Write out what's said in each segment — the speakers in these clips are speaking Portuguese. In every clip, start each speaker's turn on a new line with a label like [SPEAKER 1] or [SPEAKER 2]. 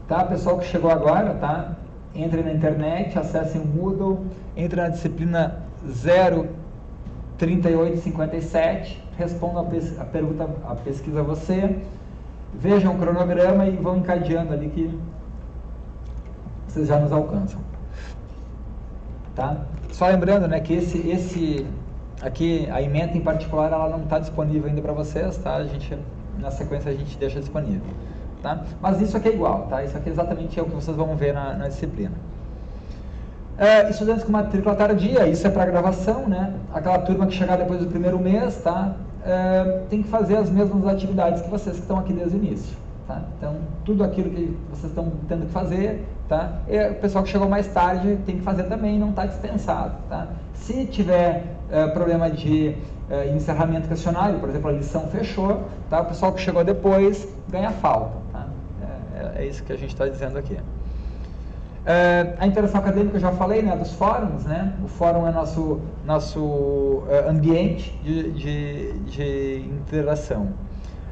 [SPEAKER 1] Tá? Pessoal que chegou agora, tá? Entre na internet, acessem o Moodle, entre na disciplina 03857, respondam a pergunta, a pesquisa você, vejam o cronograma e vão encadeando ali que vocês já nos alcançam. Tá? Só lembrando, né, que esse aqui, a ementa em particular, ela não está disponível ainda para vocês, tá? A gente, na sequência a gente deixa disponível. Tá? Mas isso aqui é igual, tá? Isso aqui exatamente é o que vocês vão ver na disciplina. Estudantes com matrícula tardia, isso é para gravação, né? Aquela turma que chegar depois do primeiro mês, tá? Tem que fazer as mesmas atividades que vocês que estão aqui desde o início, tá? Então, tudo aquilo que vocês estão tendo que fazer, tá? E o pessoal que chegou mais tarde tem que fazer também, não está dispensado, tá? Se tiver problema de encerramento questionário, por exemplo, a lição fechou, tá? O pessoal que chegou depois ganha falta, tá? É isso que a gente está dizendo aqui. A interação acadêmica eu já falei, né, dos fóruns, né? O fórum é nosso ambiente de interação.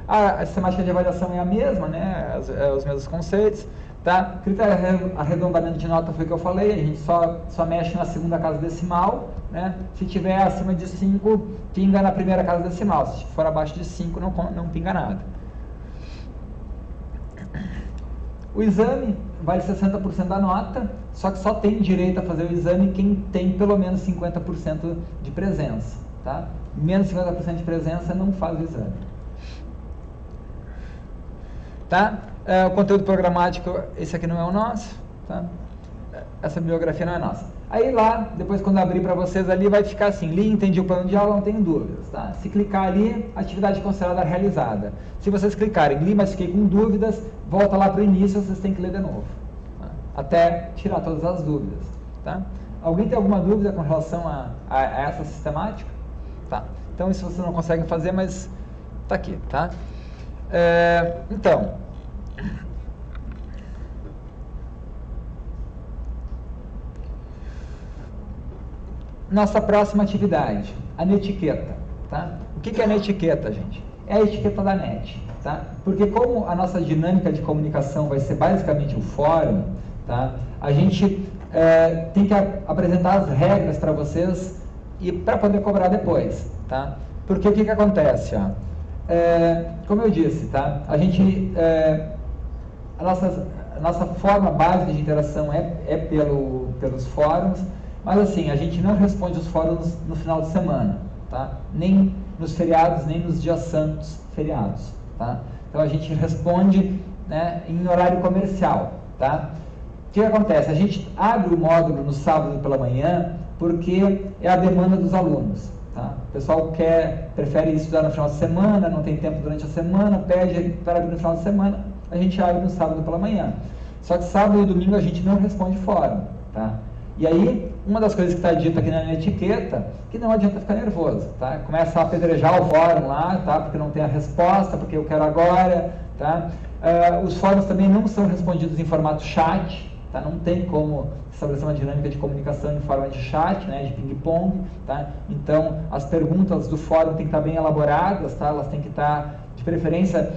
[SPEAKER 1] A sistemática de avaliação é a mesma, né? Os mesmos conceitos, tá? Critério de arredondamento de nota foi o que eu falei, a gente só mexe na segunda casa decimal, né? Se tiver acima de 5, pinga na primeira casa decimal, se for abaixo de 5 não pinga nada. O exame vale 60% da nota, só que só tem direito a fazer o exame quem tem pelo menos 50% de presença, tá? Menos 50% de presença não faz o exame. Tá? O conteúdo programático, esse aqui não é o nosso, tá? Essa bibliografia não é nossa. Aí lá, depois quando abrir para vocês ali, vai ficar assim, li, entendi o plano de aula, não tenho dúvidas, tá? Se clicar ali, atividade considerada realizada. Se vocês clicarem, li, mas fiquei com dúvidas, volta lá para o início, vocês têm que ler de novo, tá? Até tirar todas as dúvidas, tá? Alguém tem alguma dúvida com relação a essa sistemática? Tá. Então, isso vocês não conseguem fazer, mas tá aqui, tá? Então... Nossa próxima atividade, a netiqueta, tá? O que é a netiqueta, gente? É a etiqueta da net, tá? Porque como a nossa dinâmica de comunicação vai ser basicamente o fórum, tá? A gente tem que apresentar as regras para vocês e para poder cobrar depois, tá? Porque o que acontece, ó? Como eu disse, tá? A gente, a nossa forma básica de interação é pelos fóruns. Mas assim, a gente não responde os fóruns no final de semana, tá? Nem nos feriados, nem nos dias santos feriados, tá? Então a gente responde, né, em horário comercial, tá? O que acontece? A gente abre o módulo no sábado pela manhã porque é a demanda dos alunos, tá? O pessoal prefere estudar no final de semana, não tem tempo durante a semana, pede para abrir no final de semana, a gente abre no sábado pela manhã. Só que sábado e domingo a gente não responde fórum, tá? E aí, uma das coisas que está dita aqui na etiqueta, que não adianta ficar nervoso, tá? Começa a apedrejar o fórum lá, tá? Porque não tem a resposta, porque eu quero agora, tá? Os fóruns também não são respondidos em formato chat, tá? Não tem como estabelecer uma dinâmica de comunicação em forma de chat, né? De ping-pong, tá? Então, as perguntas do fórum têm que estar bem elaboradas, tá? Elas têm que estar, de preferência,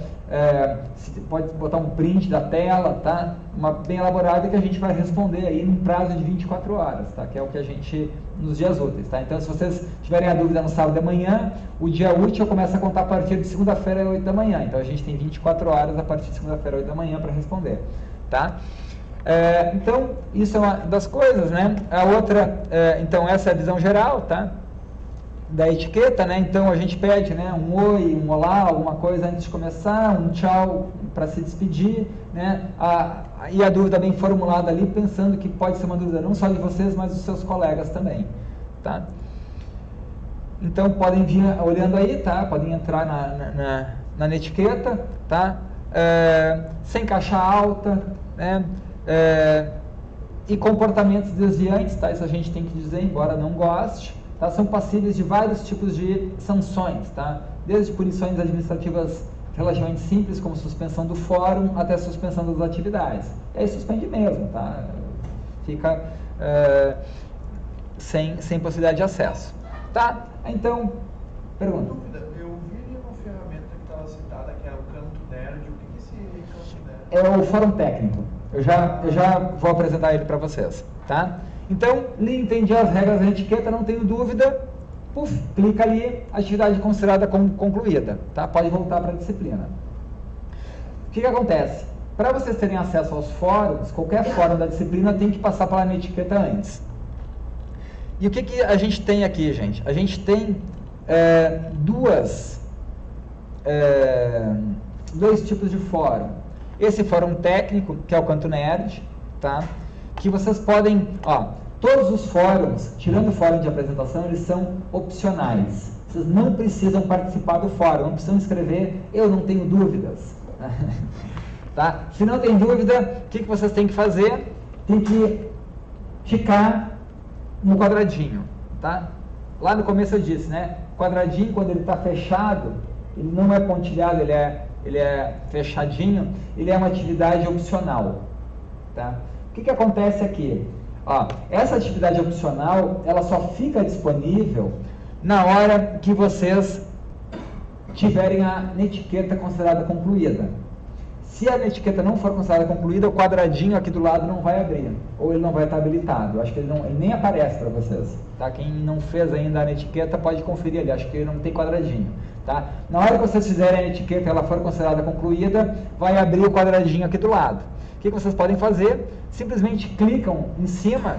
[SPEAKER 1] você pode botar um print da tela, tá? Uma bem elaborada que a gente vai responder aí num prazo de 24 horas, tá? Que é o que a gente, nos dias úteis, tá? Então, se vocês tiverem a dúvida no sábado de manhã, o dia útil começa a contar a partir de segunda-feira às 8 da manhã. Então, a gente tem 24 horas a partir de segunda-feira às 8 da manhã para responder, tá? Então, isso é uma das coisas, né? A outra, então, essa é a visão geral, tá? Da etiqueta, né? Então a gente pede, né, um oi, um olá, alguma coisa antes de começar, um tchau para se despedir, né? E a dúvida bem formulada ali, pensando que pode ser uma dúvida não só de vocês, mas dos seus colegas também, tá? Então podem vir olhando aí, tá? Podem entrar na etiqueta, tá? Sem caixa alta, né? E comportamentos desviantes, tá? Isso a gente tem que dizer, embora não goste. Tá? São passíveis de vários tipos de sanções, tá? Desde punições administrativas relativamente simples, como suspensão do fórum, até suspensão das atividades. E aí suspende mesmo, tá? Fica sem possibilidade de acesso. Tá? Então, pergunta.
[SPEAKER 2] Eu vi uma ferramenta que estava citada, que era o Canto Nerd. O que é esse Canto Nerd?
[SPEAKER 1] É o fórum técnico. Eu já vou apresentar ele para vocês, tá? Então, entendi as regras da etiqueta, não tenho dúvida, puf, clica ali, atividade considerada como concluída, tá? Pode voltar para a disciplina. O que acontece? Para vocês terem acesso aos fóruns, qualquer fórum da disciplina tem que passar pela minha etiqueta antes. E o que a gente tem aqui, gente? A gente tem dois tipos de fórum. Esse fórum técnico, que é o Canto Nerd, tá? Que vocês podem, todos os fóruns, tirando o fórum de apresentação, eles são opcionais. Vocês não precisam participar do fórum, não precisam escrever, eu não tenho dúvidas. Tá? Se não tem dúvida, o que vocês têm que fazer? Tem que ficar no quadradinho, tá? Lá no começo eu disse, né? Quadradinho, quando ele está fechado, ele não é pontilhado, ele é fechadinho, ele é uma atividade opcional, tá? O que acontece aqui? Essa atividade opcional, ela só fica disponível na hora que vocês tiverem a etiqueta considerada concluída. Se a etiqueta não for considerada concluída, o quadradinho aqui do lado não vai abrir, ou ele não vai estar habilitado. Eu acho que ele nem aparece para vocês, tá? Quem não fez ainda a etiqueta pode conferir ali, acho que ele não tem quadradinho, tá? Na hora que vocês fizerem a etiqueta e ela for considerada concluída, vai abrir o quadradinho aqui do lado. O que vocês podem fazer? Simplesmente clicam em cima,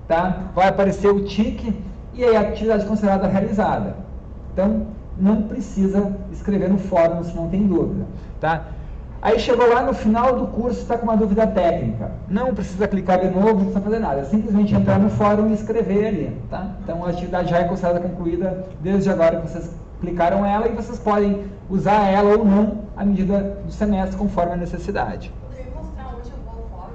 [SPEAKER 1] tá? Vai aparecer o tique e aí a atividade considerada realizada. Então, não precisa escrever no fórum se não tem dúvida, tá? Aí chegou lá no final do curso, está com uma dúvida técnica. Não precisa clicar de novo, não precisa fazer nada. É simplesmente entrar no fórum e escrever ali, tá? Então a atividade já é considerada concluída desde agora que vocês clicaram ela e vocês podem usar ela ou não à medida do semestre, conforme a necessidade.
[SPEAKER 2] Poderia mostrar onde eu vou ao fórum?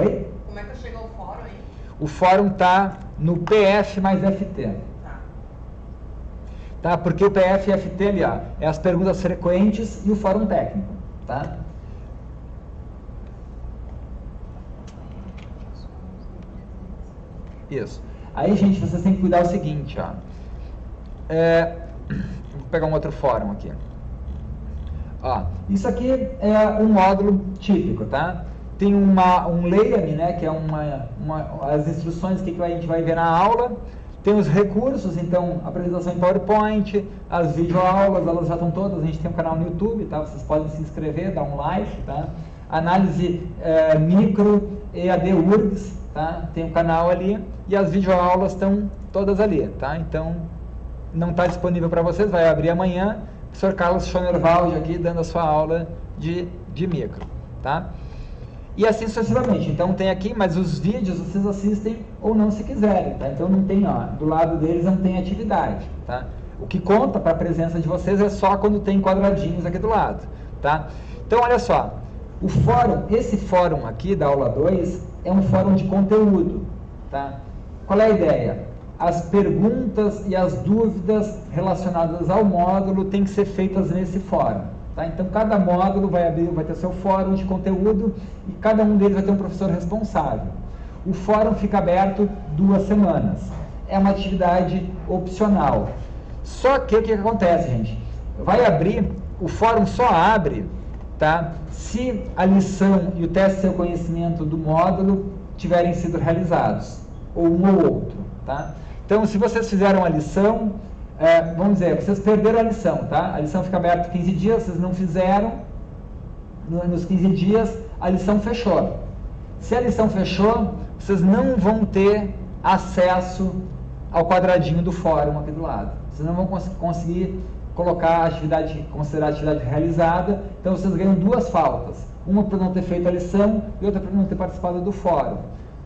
[SPEAKER 1] Oi?
[SPEAKER 2] Como é que eu chego ao fórum aí?
[SPEAKER 1] O fórum está no PF mais FT. Tá? Porque o PF e FT ali, é as perguntas frequentes e o fórum técnico, tá? Isso. Aí, gente, vocês têm que cuidar o seguinte, vou pegar um outro fórum aqui. Isso aqui é um módulo típico, tá? Tem um leia-me, né, que é as instruções que a gente vai ver na aula. Tem os recursos, então, apresentação em PowerPoint, as videoaulas, elas já estão todas, a gente tem um canal no YouTube, tá? Vocês podem se inscrever, dar um like, tá? Análise micro, EAD URGS, tá? Tem um canal ali, e as videoaulas estão todas ali, tá? Então, não está disponível para vocês, vai abrir amanhã, o professor Carlos Schonerwald aqui, dando a sua aula de micro, tá? E assim sucessivamente. Então tem aqui, mas os vídeos vocês assistem ou não se quiserem, tá? Então não tem, do lado deles não tem atividade, tá? O que conta para a presença de vocês é só quando tem quadradinhos aqui do lado, tá? Então olha só, o fórum, esse fórum aqui da aula 2 é um fórum de conteúdo, tá? Qual é a ideia? As perguntas e as dúvidas relacionadas ao módulo têm que ser feitas nesse fórum. Tá? Então, cada módulo vai ter seu fórum de conteúdo e cada um deles vai ter um professor responsável. O fórum fica aberto 2 semanas. É uma atividade opcional. Só que o que acontece, gente? Vai abrir, o fórum só abre, tá? Se a lição e o teste de seu conhecimento do módulo tiverem sido realizados, ou um ou outro, tá? Então, se vocês fizeram a lição, vamos dizer, vocês perderam a lição, tá? A lição fica aberta 15 dias, vocês não fizeram, nos 15 dias a lição fechou. Se a lição fechou, vocês não vão ter acesso ao quadradinho do fórum aqui do lado. Vocês não vão conseguir colocar a atividade, considerar a atividade realizada, então vocês ganham 2 faltas. Uma por não ter feito a lição e outra por não ter participado do fórum.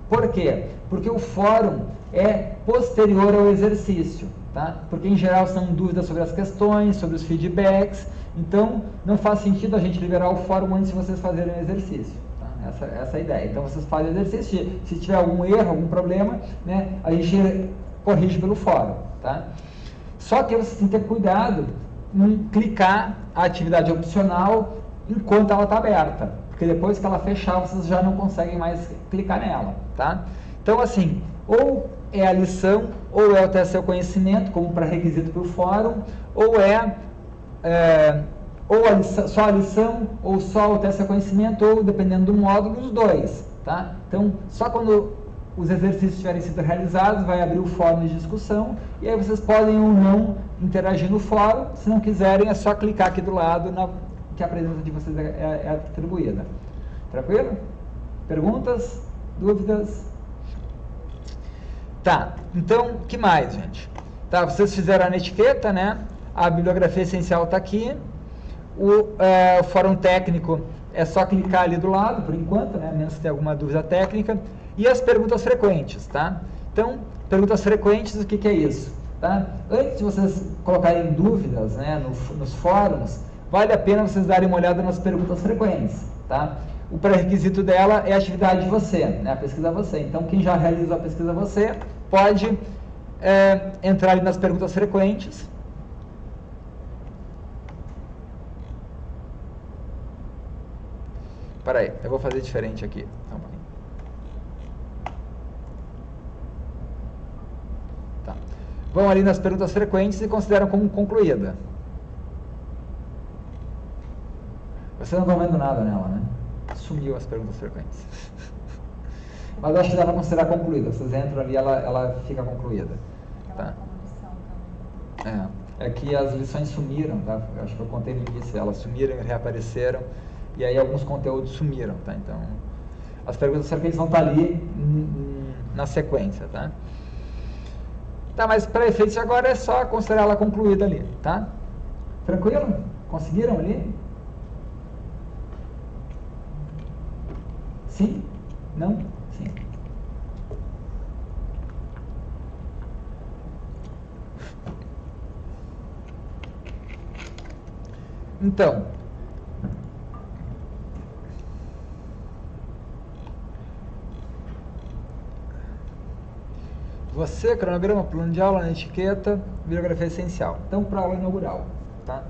[SPEAKER 1] Por quê? Porque o fórum é posterior ao exercício, tá? Porque em geral são dúvidas sobre as questões, sobre os feedbacks, então não faz sentido a gente liberar o fórum antes de vocês fazerem o exercício, tá? Essa é a ideia. Então vocês fazem o exercício, se tiver algum erro, algum problema, né, a gente corrige pelo fórum, tá? Só que vocês têm que ter cuidado em clicar a atividade opcional enquanto ela está aberta, porque depois que ela fechar, vocês já não conseguem mais clicar nela, tá? Então, assim, ou é a lição, ou é o teste do seu conhecimento, como pré-requisito para o fórum, ou é só a lição, ou só o teste de conhecimento, ou, dependendo do módulo, os dois. Tá? Então, só quando os exercícios tiverem sido realizados, vai abrir o fórum de discussão, e aí vocês podem ou não interagir no fórum. Se não quiserem, é só clicar aqui do lado que a presença de vocês é atribuída. Tranquilo? Perguntas? Dúvidas? Tá, então, o que mais, gente? Tá, vocês fizeram a etiqueta, né? A bibliografia essencial está aqui. O fórum técnico é só clicar ali do lado, por enquanto, né? Menos que tenha alguma dúvida técnica. E as perguntas frequentes, tá? Então, perguntas frequentes, o que é isso? Tá? Antes de vocês colocarem dúvidas, né, nos fóruns, vale a pena vocês darem uma olhada nas perguntas frequentes, tá? O pré-requisito dela é a atividade de você, né, a pesquisa você. Então, quem já realizou a pesquisa você, pode entrar ali nas perguntas frequentes. Espera aí, eu vou fazer diferente aqui. Só um pouquinho. Tá. Vão ali nas perguntas frequentes e consideram como concluída. Vocês não estão vendo nada nela, né? Sumiu as perguntas frequentes. Mas eu acho que dá para considerar concluída. Vocês entram ali e ela fica concluída. Tá? É que as lições sumiram, tá? Eu acho que eu contei no início, elas sumiram e reapareceram. E aí alguns conteúdos sumiram, tá? Então, as perguntas frequentes vão estar ali na sequência, tá? Tá, mas para efeitos agora é só considerar ela concluída ali, tá? Tranquilo? Conseguiram ali? Sim? Não? Sim. Então, você, cronograma, plano de aula, etiqueta, bibliografia essencial. Então, para a aula inaugural, tá?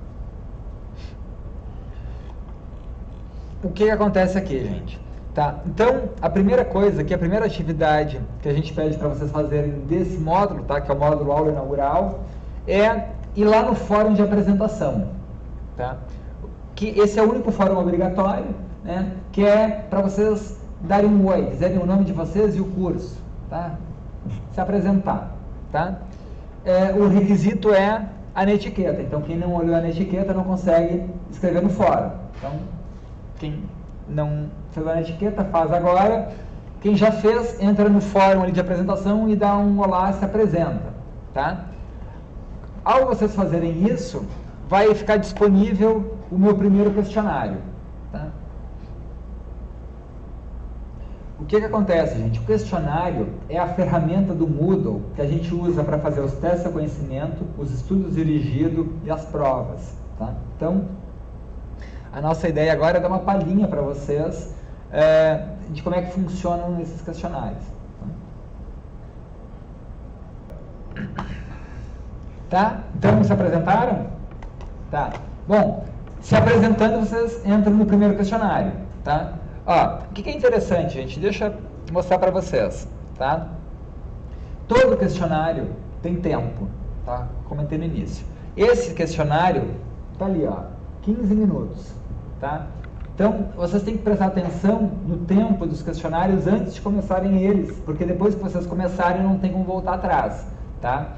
[SPEAKER 1] O que acontece aqui, gente? Tá? Então, a primeira coisa, a primeira atividade que a gente pede para vocês fazerem desse módulo, tá? Que é o módulo aula inaugural, é ir lá no fórum de apresentação, tá? Que esse é o único fórum obrigatório, né? Que é para vocês darem um oi, dizerem o nome de vocês e o curso, tá? Se apresentar, tá? O requisito é a netiqueta. Então, quem não olhou a netiqueta não consegue escrever no fórum. Então, quem não fez a netiqueta, faz agora. Quem já fez, entra no fórum ali de apresentação e dá um olá e se apresenta, tá? Ao vocês fazerem isso, vai ficar disponível o meu primeiro questionário, tá? O que acontece, gente? O questionário é a ferramenta do Moodle que a gente usa para fazer os testes de conhecimento, os estudos dirigidos e as provas, tá? Então, a nossa ideia agora é dar uma palhinha para vocês de como é que funcionam esses questionários. Tá? Então, se apresentaram? Tá. Bom, se apresentando, vocês entram no primeiro questionário, tá? Ó, o que é interessante, gente? Deixa eu mostrar para vocês, tá? Todo questionário tem tempo, tá? Comentei no início. Esse questionário tá ali, ó, 15 minutos, tá? Então, vocês têm que prestar atenção no tempo dos questionários antes de começarem eles, porque depois que vocês começarem não tem como voltar atrás, tá?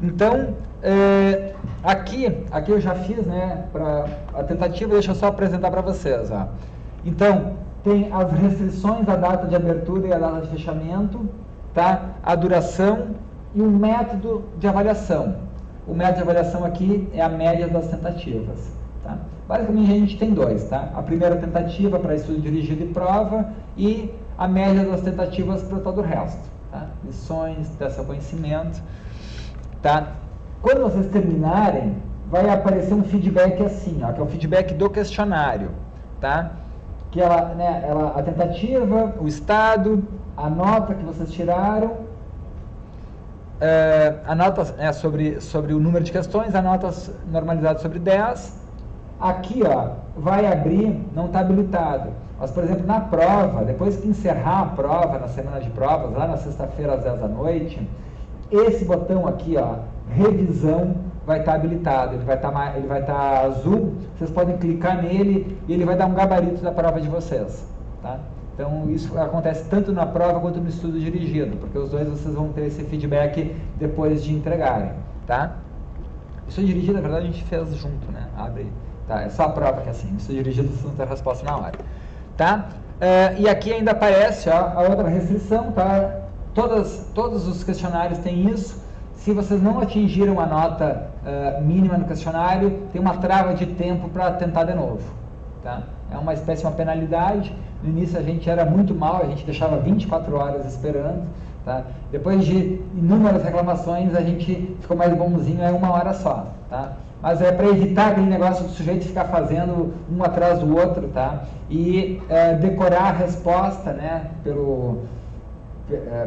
[SPEAKER 1] Então, aqui eu já fiz, né, para a tentativa, deixa eu só apresentar para vocês, ó. Então, tem as restrições à data de abertura e à data de fechamento, tá? A duração e o método de avaliação. O método de avaliação aqui é a média das tentativas, tá? Basicamente, a gente tem dois, tá? A primeira tentativa para estudo dirigido e prova e a média das tentativas para todo o resto, tá? Lições, teste de conhecimento, tá? Quando vocês terminarem, vai aparecer um feedback assim, ó, que é o feedback do questionário, tá? Que a tentativa, o estado, a nota que vocês tiraram, a nota sobre o número de questões, a nota normalizada sobre 10. Aqui, ó, vai abrir, não está habilitado. Mas, por exemplo, na prova, depois que encerrar a prova, na semana de provas, lá na sexta-feira às 10 da noite, esse botão aqui, ó, revisão, vai estar habilitado, ele vai estar azul, vocês podem clicar nele e ele vai dar um gabarito da prova de vocês, tá? Então, isso acontece tanto na prova quanto no estudo dirigido, porque os dois vocês vão ter esse feedback depois de entregarem, tá? Estudo dirigido, na verdade, a gente fez junto, né? Abre, tá? É só a prova que é assim, estudo dirigido vocês vão ter a resposta na hora, tá? E aqui ainda aparece, ó, a outra restrição, tá? Todos os questionários têm isso. Se vocês não atingiram a nota mínima no questionário, tem uma trava de tempo para tentar de novo, tá? É uma espécie de uma penalidade. No início a gente era muito mal, a gente deixava 24 horas esperando, tá? Depois de inúmeras reclamações, a gente ficou mais bonzinho, é 1 hora só, tá? Mas é para evitar aquele negócio do sujeito ficar fazendo um atrás do outro, tá? E decorar a resposta, né,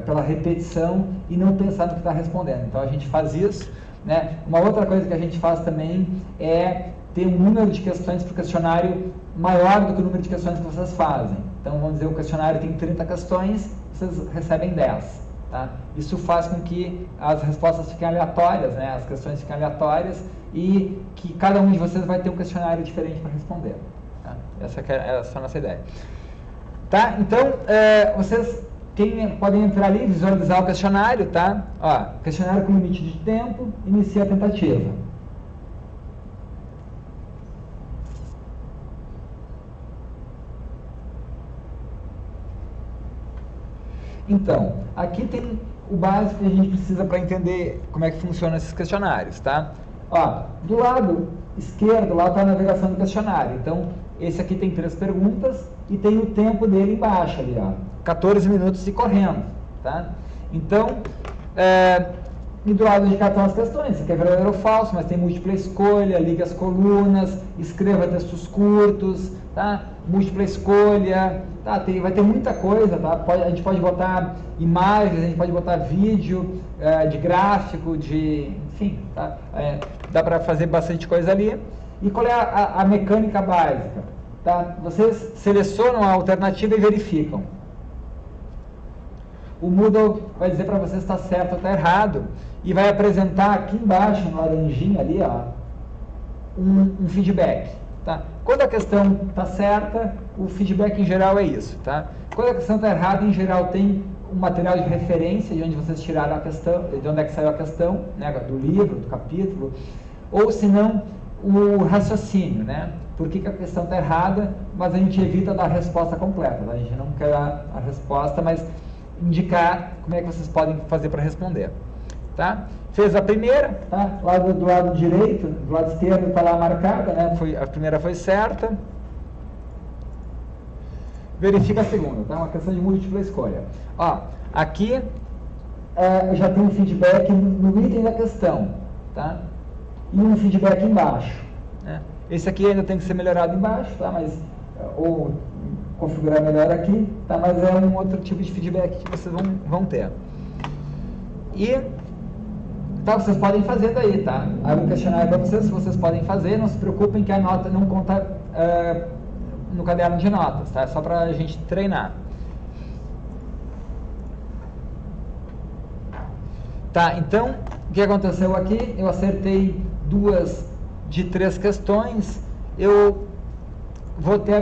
[SPEAKER 1] pela repetição e não pensar no que está respondendo. Então a gente faz isso, né? Uma outra coisa que a gente faz também é ter um número de questões para o questionário maior do que o número de questões que vocês fazem. Então vamos dizer, o questionário tem 30 questões, vocês recebem 10. Tá? Isso faz com que as respostas fiquem aleatórias, né? As questões fiquem aleatórias e que cada um de vocês vai ter um questionário diferente para responder. Tá? Essa é a nossa ideia. Tá? Então, vocês podem entrar ali e visualizar o questionário, tá? Ó, questionário com limite de tempo, inicia a tentativa. Então, aqui tem o básico que a gente precisa para entender como é que funcionam esses questionários, tá? Ó, do lado esquerdo, lá está a navegação do questionário. Então, esse aqui tem 3 perguntas e tem o tempo dele embaixo ali, ó. 14 minutos e correndo, tá? Então, e do lado de cá estão as questões. Isso aqui é verdadeiro ou falso, mas tem múltipla escolha, ligue as colunas, escreva textos curtos, tá? Múltipla escolha, tá? Vai ter muita coisa, tá? A gente pode botar imagens, a gente pode botar vídeo, de gráfico, enfim, tá? Dá para fazer bastante coisa ali. E qual é a mecânica básica? Tá? Vocês selecionam a alternativa e verificam. O Moodle vai dizer para vocês se está certo ou está errado e vai apresentar aqui embaixo, no laranjinha ali, ó, um feedback. Tá? Quando a questão está certa, o feedback em geral é isso. Tá? Quando a questão está errada, em geral tem um material de referência de onde vocês tiraram a questão, de onde é que saiu a questão, né, do livro, do capítulo, ou se não, o raciocínio, né? Por que a questão está errada, mas a gente evita dar a resposta completa. Tá? A gente não quer dar a resposta, mas indicar como é que vocês podem fazer para responder. Tá? Fez a primeira, tá? Lá do lado direito, do lado esquerdo está lá marcada, né? A primeira foi certa. Verifica a segunda, tá? Uma questão de múltipla escolha. Ó, aqui já tem um feedback no item da questão, tá? E um feedback embaixo, né? Esse aqui ainda tem que ser melhorado embaixo, tá? Mas, ou configurar melhor aqui, tá? Mas é um outro tipo de feedback que vocês vão ter. E tá, vocês podem fazer daí, tá? Abre um questionário para vocês podem fazer, não se preocupem que a nota não conta no caderno de notas, tá? É só para a gente treinar. Tá, então, o que aconteceu aqui? Eu acertei 2 de 3 questões, eu vou ter a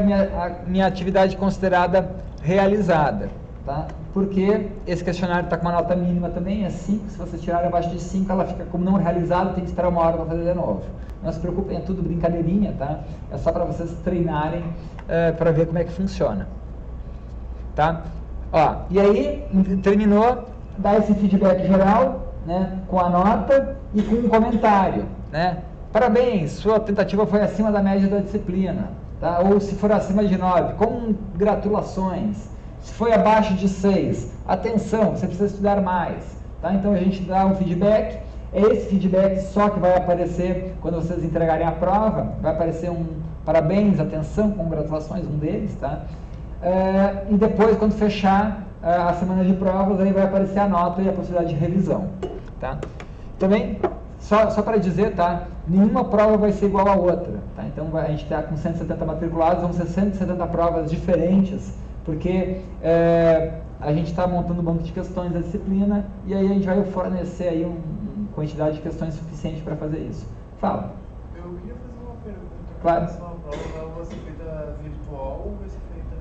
[SPEAKER 1] minha atividade considerada realizada, tá? Porque esse questionário está com uma nota mínima também, é 5, se vocês tirarem abaixo de 5, ela fica como não realizada, tem que esperar 1 hora para fazer de novo. Não se preocupem, é tudo brincadeirinha, tá? É só para vocês treinarem para ver como é que funciona. Tá? Ó, e aí, terminou, dá esse feedback geral, né, com a nota e com um comentário, né? Parabéns, sua tentativa foi acima da média da disciplina, tá? Ou se for acima de 9, congratulações. Se foi abaixo de 6, atenção, você precisa estudar mais, tá? Então a gente dá um feedback, é esse feedback só que vai aparecer quando vocês entregarem a prova, vai aparecer um parabéns, atenção, congratulações, um deles, tá? E depois, quando fechar a semana de provas, aí vai aparecer a nota e a possibilidade de revisão, tá? Também, só para dizer, tá? Nenhuma prova vai ser igual a outra, tá? Então a gente está com 170 matriculados, vão ser 170 provas diferentes, porque a gente está montando um banco de questões da disciplina e aí a gente vai fornecer aí quantidade de questões suficiente para fazer isso. Fala.
[SPEAKER 3] Eu queria fazer uma pergunta.
[SPEAKER 1] Claro.
[SPEAKER 3] Essa prova vai ser feita virtual ou vai ser feita...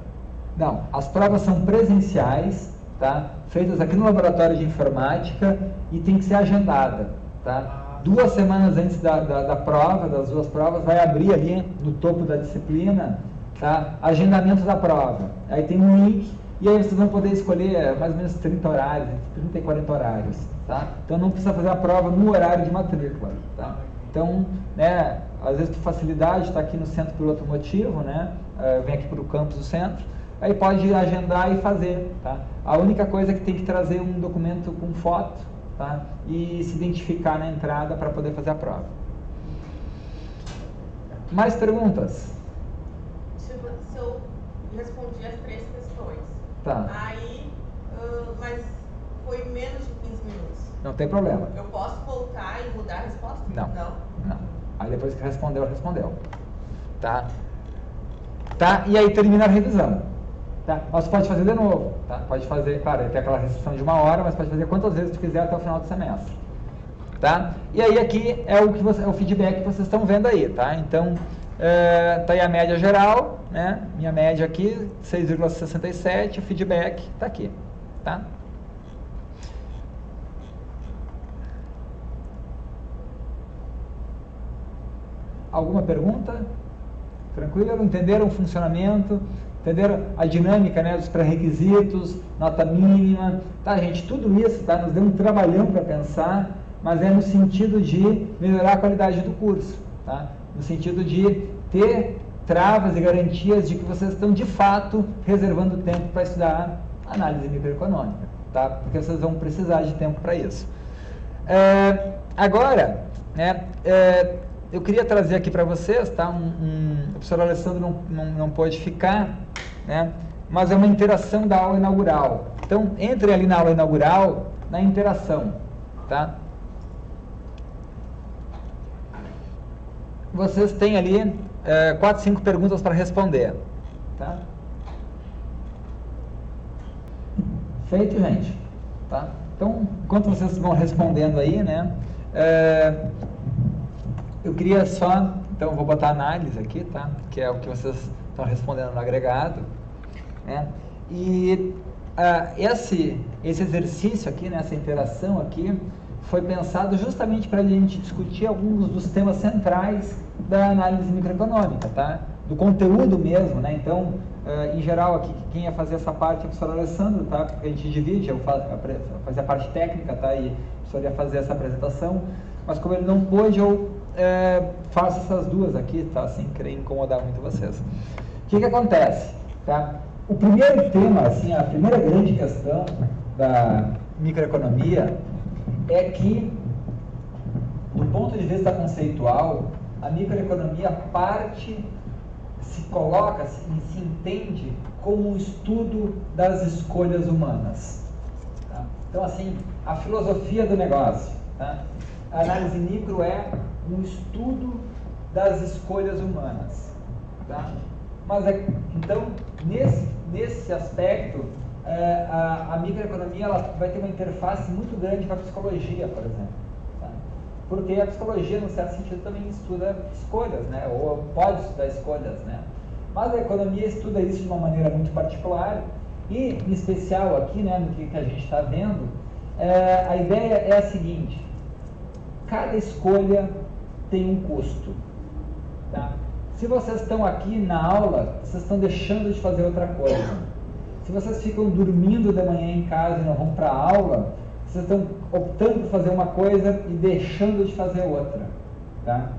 [SPEAKER 1] Não, as provas são presenciais, tá? Feitas aqui no laboratório de informática e tem que ser agendada, tá? 2 semanas antes da prova, das 2 provas, vai abrir ali no topo da disciplina, tá? Agendamento da prova. Aí tem um link e aí vocês vão poder escolher mais ou menos 30 horários, entre 30 e 40 horários, tá? Então não precisa fazer a prova no horário de matrícula, tá? Então, né, às vezes por facilidade está aqui no centro por outro motivo, né? Vem aqui para o campus do centro, aí pode agendar e fazer, tá? A única coisa é que tem que trazer um documento com foto, tá? E se identificar na entrada para poder fazer a prova. Mais perguntas?
[SPEAKER 2] Se eu respondi as 3 questões,
[SPEAKER 1] Tá.
[SPEAKER 2] aí, mas foi menos de 15 minutos.
[SPEAKER 1] Não tem problema.
[SPEAKER 2] Eu posso voltar e mudar a resposta?
[SPEAKER 1] Não.
[SPEAKER 2] Não?
[SPEAKER 1] Não. Aí depois que respondeu, respondeu. Tá? Tá? E aí termina a revisão. Tá? Mas pode fazer de novo. Tá? Pode fazer, claro, tem aquela restrição de 1 hora, mas pode fazer quantas vezes tu quiser até o final do semestre. Tá? E aí aqui é o feedback que vocês estão vendo aí, tá? Então, tá aí a média geral, né? Minha média aqui, 6,67, o feedback tá aqui, tá? Alguma pergunta? Tranquilo? Entenderam o funcionamento? Entenderam a dinâmica, né, dos pré-requisitos, nota mínima? Tá, gente? Tudo isso, tá? Nos deu um trabalhão para pensar, mas é no sentido de melhorar a qualidade do curso, tá? No sentido de ter travas e garantias de que vocês estão, de fato, reservando tempo para estudar análise microeconômica, tá? Porque vocês vão precisar de tempo para isso. Agora, né, eu queria trazer aqui para vocês, tá? O professor Alessandro não pôde ficar, né? Mas é uma interação da aula inaugural. Então, entre ali na aula inaugural, na interação, tá? Vocês têm ali 4, 5 perguntas para responder, tá? Feito, gente, tá? Então, enquanto vocês vão respondendo aí, né? Eu queria só, então eu vou botar análise aqui, tá? Que é o que vocês estão respondendo no agregado, né? E esse exercício aqui, né, essa interação aqui, foi pensado justamente para a gente discutir alguns dos temas centrais da análise microeconômica, tá? Do conteúdo mesmo, né? Então, em geral aqui, quem ia fazer essa parte é o professor Alessandro, tá? Porque a gente divide, eu fazer a parte técnica, tá? E o professor ia fazer essa apresentação, mas como ele não pôde, eu faço essas duas aqui, tá? Sem querer incomodar muito vocês. O que acontece, tá? O primeiro tema, assim, a primeira grande questão da microeconomia é que, do ponto de vista conceitual, a microeconomia se coloca e se entende como um estudo das escolhas humanas. Tá? Então, assim, a filosofia do negócio, tá? A análise micro é um estudo das escolhas humanas. Tá? Mas, então, nesse aspecto, a microeconomia ela vai ter uma interface muito grande com a psicologia, por exemplo. Tá? Porque a psicologia, no certo sentido, também estuda escolhas, né? Ou pode estudar escolhas, né? Mas a economia estuda isso de uma maneira muito particular e, em especial aqui, né, no que a gente está vendo, a ideia é a seguinte: cada escolha tem um custo. Tá? Se vocês estão aqui na aula, vocês estão deixando de fazer outra coisa. Se vocês ficam dormindo de manhã em casa e não vão para a aula, vocês estão optando por fazer uma coisa e deixando de fazer outra. Tá?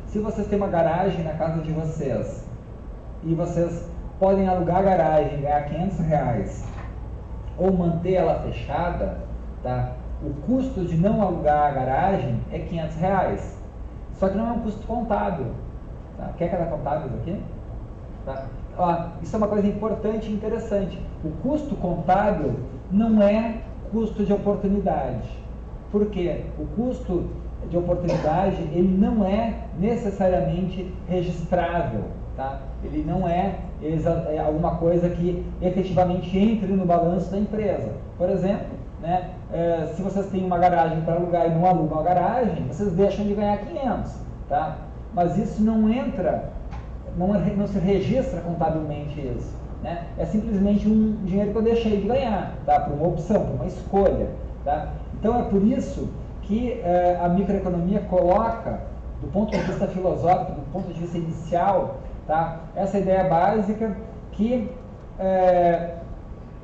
[SPEAKER 1] Se vocês têm uma garagem na casa de vocês e vocês podem alugar a garagem e ganhar R$500 ou manter ela fechada, tá? O custo de não alugar a garagem é R$500. Só que não é um custo contábil. Tá? Quer cada contábil aqui? Tá? Ó, isso é uma coisa importante e interessante. O custo contábil não é custo de oportunidade. Por quê? O custo de oportunidade, ele não é necessariamente registrável. Tá? Ele não é alguma coisa que efetivamente entre no balanço da empresa. Por exemplo, né? Se vocês têm uma garagem para alugar e não alugam a garagem, vocês deixam de ganhar 500, tá? Mas isso não entra, não se registra contabilmente isso, né? É simplesmente um dinheiro que eu deixei de ganhar, tá? Por uma opção, por uma escolha, tá? Então é por isso que a microeconomia coloca, do ponto de vista filosófico, do ponto de vista inicial, tá? Essa ideia básica que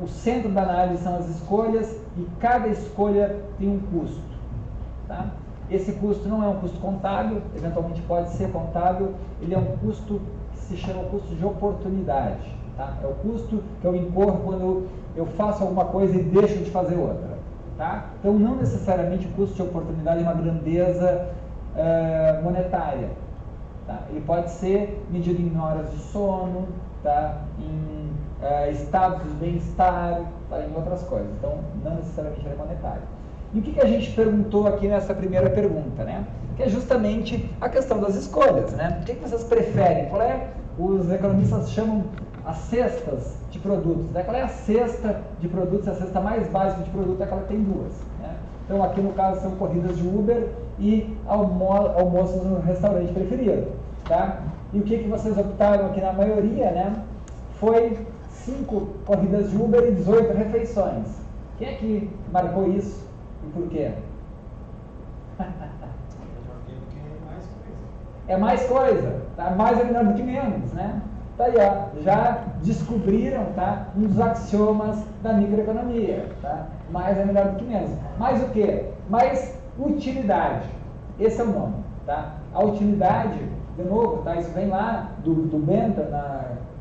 [SPEAKER 1] o centro da análise são as escolhas e cada escolha tem um custo, tá? Esse custo não é um custo contábil, eventualmente pode ser contábil, ele é um custo que se chama custo de oportunidade, tá? É o custo que eu incorro quando eu faço alguma coisa e deixo de fazer outra, tá? Então não necessariamente o custo de oportunidade é uma grandeza monetária, tá? Ele pode ser medido em horas de sono, tá? Em estados de bem-estar, tá? Em outras coisas. Então, não necessariamente é monetário. E o que a gente perguntou aqui nessa primeira pergunta, né? Que é justamente a questão das escolhas, né? O que vocês preferem? Qual é, os economistas chamam as cestas de produtos, né? Qual é a cesta de produtos? A cesta mais básica de produto é aquela que tem duas, né? Então, aqui no caso são corridas de Uber e almoços no restaurante preferido, tá? E o que vocês optaram aqui na maioria, né? Foi 5 corridas de Uber e 18 refeições. Quem é que marcou isso e por quê? É mais coisa, tá? Mais é melhor do que menos, né? Tá aí, ó, já descobriram, tá? Um dos axiomas da microeconomia, tá? Mais é melhor do que menos. Mais o quê? Mais utilidade. Esse é o nome, tá? A utilidade, de novo, tá? Isso vem lá do Benta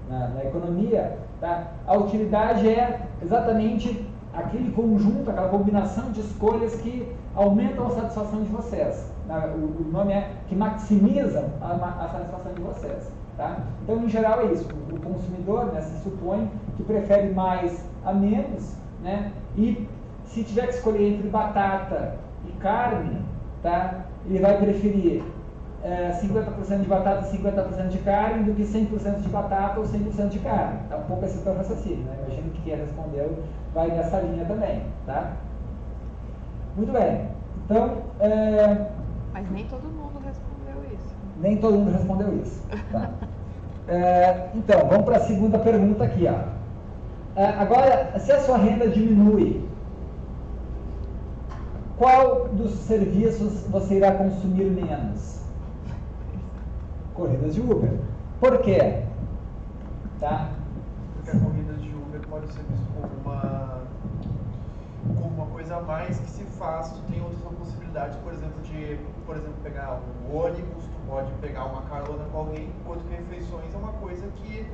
[SPEAKER 1] na economia, tá? A utilidade é exatamente aquele conjunto, aquela combinação de escolhas que aumentam a satisfação de vocês. O nome é que maximizam a satisfação de vocês, tá? Então, em geral, é isso. O consumidor, né, se supõe que prefere mais a menos, né? E se tiver que escolher entre batata e carne, tá? Ele vai preferir 50% de batata e 50% de carne do que 100% de batata ou 100% de carne. Tá um pouco esse teu raciocínio, né? Imagino que quem respondeu vai nessa linha também, tá? Muito bem. Então,
[SPEAKER 4] mas nem todo mundo respondeu isso.
[SPEAKER 1] Nem todo mundo respondeu isso. Tá? Então, vamos para a segunda pergunta aqui, ó. Agora, se a sua renda diminui, qual dos serviços você irá consumir menos? Corridas de Uber. Por quê? Tá?
[SPEAKER 3] Porque a corrida de Uber pode ser visto como uma coisa a mais que se faz. Tu tem outras possibilidades, por exemplo, pegar um ônibus, tu pode pegar uma carona com alguém, enquanto que refeições é uma coisa que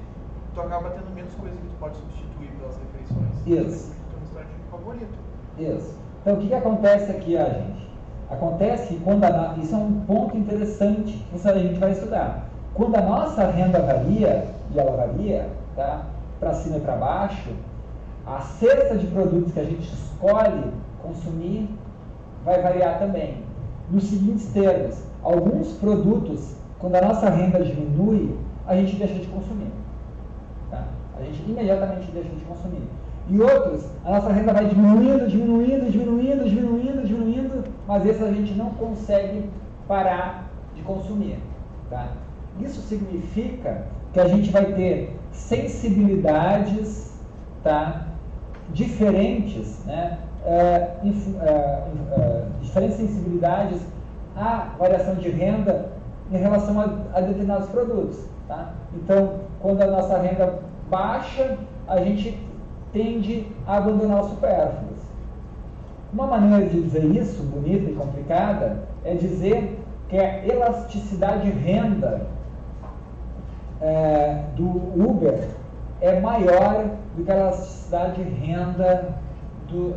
[SPEAKER 3] tu acaba tendo menos coisa que tu pode substituir pelas refeições.
[SPEAKER 1] Isso.
[SPEAKER 3] É um restaurante favorito.
[SPEAKER 1] Isso. Então, o que acontece aqui, gente? Acontece quando isso é um ponto interessante que a gente vai estudar. Quando a nossa renda varia, e ela varia, tá? Para cima e para baixo, a cesta de produtos que a gente escolhe consumir vai variar também. Nos seguintes termos, alguns produtos, quando a nossa renda diminui, a gente deixa de consumir. Tá? A gente imediatamente deixa de consumir. E outros, a nossa renda vai diminuindo, mas esses a gente não consegue parar de consumir. Tá? Isso significa que a gente vai ter sensibilidades, tá, diferentes, né, diferentes sensibilidades à variação de renda em relação a determinados produtos. Tá? Então, quando a nossa renda baixa, a gente tende a abandonar os supérfluos. Uma maneira de dizer isso, bonita e complicada, é dizer que a elasticidade de renda do Uber é maior do que a elasticidade de renda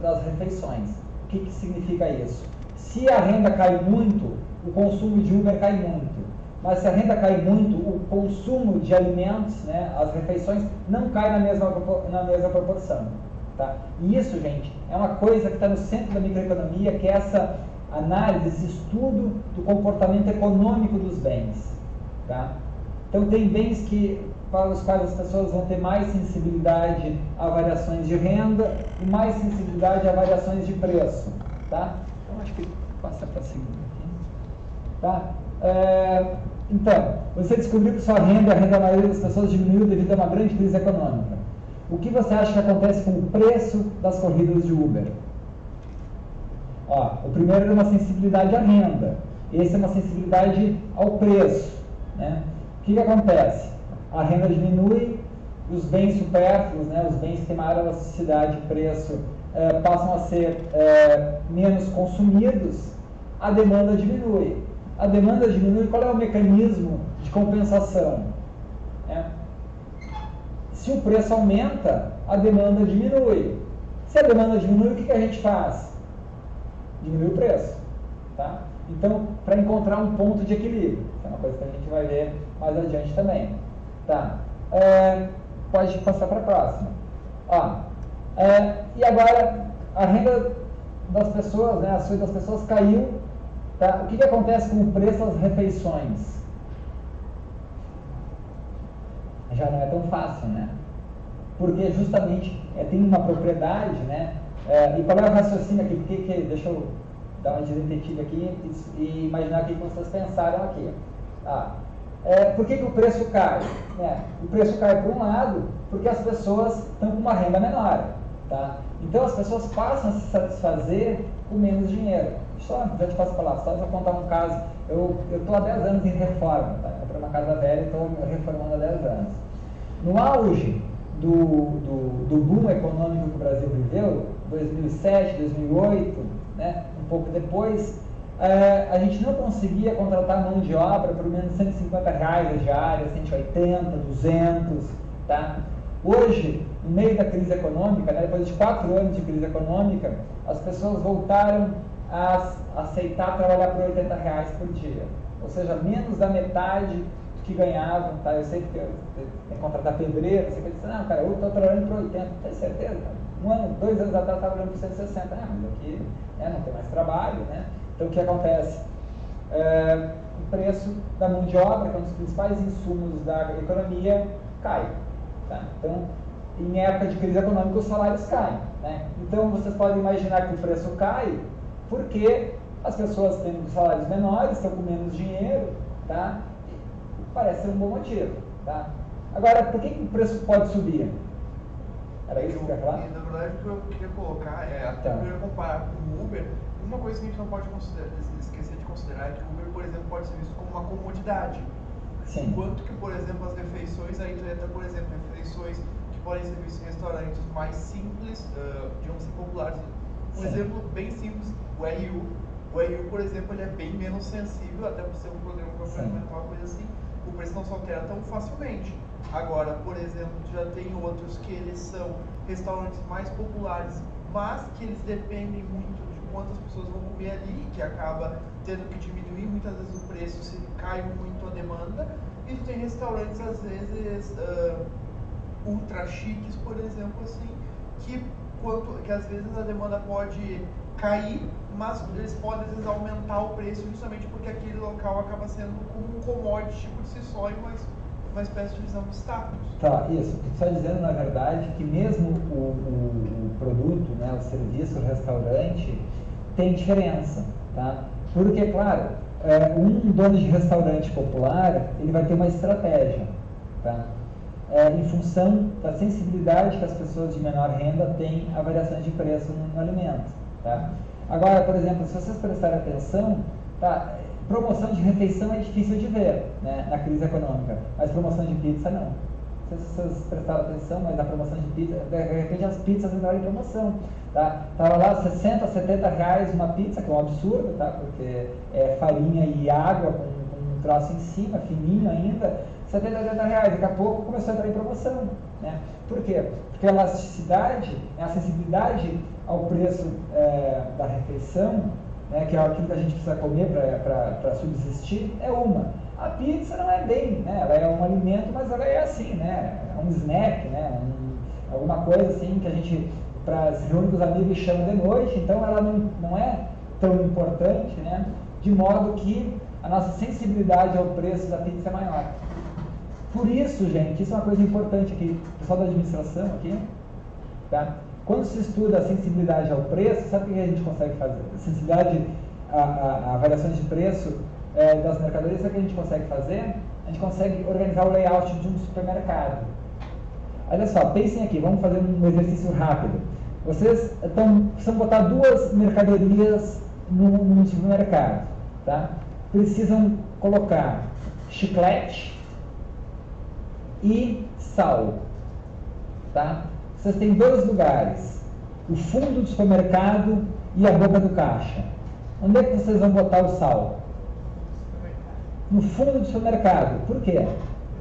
[SPEAKER 1] das refeições. O que significa isso? Se a renda cai muito, o consumo de Uber cai muito. Mas se a renda cai muito, o consumo de alimentos, né, as refeições, não cai na mesma proporção. Tá? E isso, gente, é uma coisa que está no centro da microeconomia, que é essa análise, esse estudo do comportamento econômico dos bens. Tá? Então, tem bens que para os quais as pessoas vão ter mais sensibilidade a variações de renda e mais sensibilidade a variações de preço, tá? Então, acho que passa para a segunda aqui, tá? Então, você descobriu que sua renda, a renda da maioria das pessoas diminuiu devido a uma grande crise econômica. O que você acha que acontece com o preço das corridas de Uber? Ó, o primeiro é uma sensibilidade à renda, esse é uma sensibilidade ao preço, né? O que acontece? A renda diminui, os bens supérfluos, né, os bens que têm maior elasticidade de preço passam a ser menos consumidos, a demanda diminui. A demanda diminui, qual é o mecanismo de compensação? Se o preço aumenta, a demanda diminui. Se a demanda diminui, o que a gente faz? Diminui o preço. Tá? Então, para encontrar um ponto de equilíbrio, que é uma coisa que a gente vai ver mais adiante também. Tá? Pode passar para a próxima. Ó, e agora, a renda das pessoas, né, a ações das pessoas caiu. Tá? O que acontece com o preço das refeições? Já não é tão fácil, né? Porque justamente tem uma propriedade, né? E qual é o raciocínio aqui? Deixa eu dar uma de detetive aqui e imaginar o que vocês pensaram aqui. Por que o preço cai? O preço cai, por um lado, porque as pessoas estão com uma renda menor. Tá? Então, as pessoas passam a se satisfazer com menos dinheiro. Já te passo a palavra, só para contar um caso. Eu estou há 10 anos em reforma. Tá? Comprei uma casa velha e estou reformando há 10 anos. No auge do boom econômico que o Brasil viveu, 2007, 2008, né, um pouco depois, a gente não conseguia contratar mão de obra por menos R$ 150 a diária, 180, 200, tá? Hoje, no meio da crise econômica, né, depois de 4 anos de crise econômica, as pessoas voltaram a aceitar trabalhar por R$ 80 por dia, ou seja, menos da metade do que ganhavam, tá? Eu sei que tem que contratar pedreiro, você diz, não, cara, eu estou trabalhando por 80, tem certeza, cara? 2 anos atrás eu estava trabalhando por 160, mas aqui não tem mais trabalho, né? Então, o que acontece? O preço da mão de obra, que é um dos principais insumos da economia, cai. Tá? Então, em época de crise econômica, os salários caem. Né? Então, vocês podem imaginar que o preço cai porque as pessoas têm salários menores, estão com menos dinheiro, tá? Parece ser um bom motivo. Tá? Agora, por que o preço pode subir? Era isso que eu ia falar?
[SPEAKER 3] Na verdade, o que eu queria colocar até eu queria comparar com o Uber. Uma coisa que a gente não pode esquecer de considerar é que o Uber, por exemplo, pode ser visto como uma comodidade.
[SPEAKER 1] Sim.
[SPEAKER 3] Enquanto que, por exemplo, as refeições, aí tu entra, por exemplo, refeições que podem ser vistas em restaurantes mais simples, digamos assim, populares. Um exemplo bem simples, o RU. O RU, por exemplo, ele é bem menos sensível, até por ser um programa governamental, uma coisa assim. O preço não se altera tão facilmente. Agora, por exemplo, já tem outros que eles são restaurantes mais populares, mas que eles dependem muito de quantas pessoas vão comer ali, que acaba tendo que diminuir muitas vezes o preço se cai muito a demanda. E tem restaurantes, às vezes, ultra chiques, por exemplo, assim, que às vezes a demanda pode cair, mas eles podem, às vezes, aumentar o preço justamente porque aquele local acaba sendo como um commodity por si só e uma espécie de visão de status.
[SPEAKER 1] Tá, isso. Tu está dizendo, na verdade, que mesmo o produto, né, o serviço, o restaurante, tem diferença, tá? Porque, claro, um dono de restaurante popular, ele vai ter uma estratégia, tá? Em função da sensibilidade que as pessoas de menor renda têm a variações de preço no alimento, tá? Agora, por exemplo, se vocês prestarem atenção, tá? Promoção de refeição é difícil de ver, né, na crise econômica, mas promoção de pizza não. Não sei se vocês prestaram atenção, mas a promoção de pizza, de repente as pizzas entraram em promoção. Tá? Tava lá 60, 70 reais uma pizza, que é um absurdo, tá? Porque é farinha e água com um troço em cima, fininho ainda, 70, 80 reais. Daqui a pouco começou a entrar em promoção. Né? Por quê? Porque a elasticidade, a sensibilidade ao preço da refeição, né, que é aquilo que a gente precisa comer para subsistir, é uma. A pizza não é bem, né? Ela é um alimento, mas ela é assim, né? É um snack, né? Alguma coisa assim que a gente, para se reunir com os amigos, chama de noite, então ela não é tão importante, né? De modo que a nossa sensibilidade ao preço da pizza é maior. Por isso, gente, isso é uma coisa importante aqui, pessoal da administração aqui, tá? Quando se estuda a sensibilidade ao preço, sabe o que a gente consegue fazer? A sensibilidade a variações de preço das mercadorias, sabe o que a gente consegue fazer? A gente consegue organizar o layout de um supermercado. Olha só, pensem aqui, vamos fazer um exercício rápido. Vocês precisam botar duas mercadorias num supermercado, tá? Precisam colocar chiclete e sal, tá? Vocês têm dois lugares, o fundo do supermercado e a boca do caixa. Onde é que vocês vão botar o sal? No fundo do supermercado. Por quê?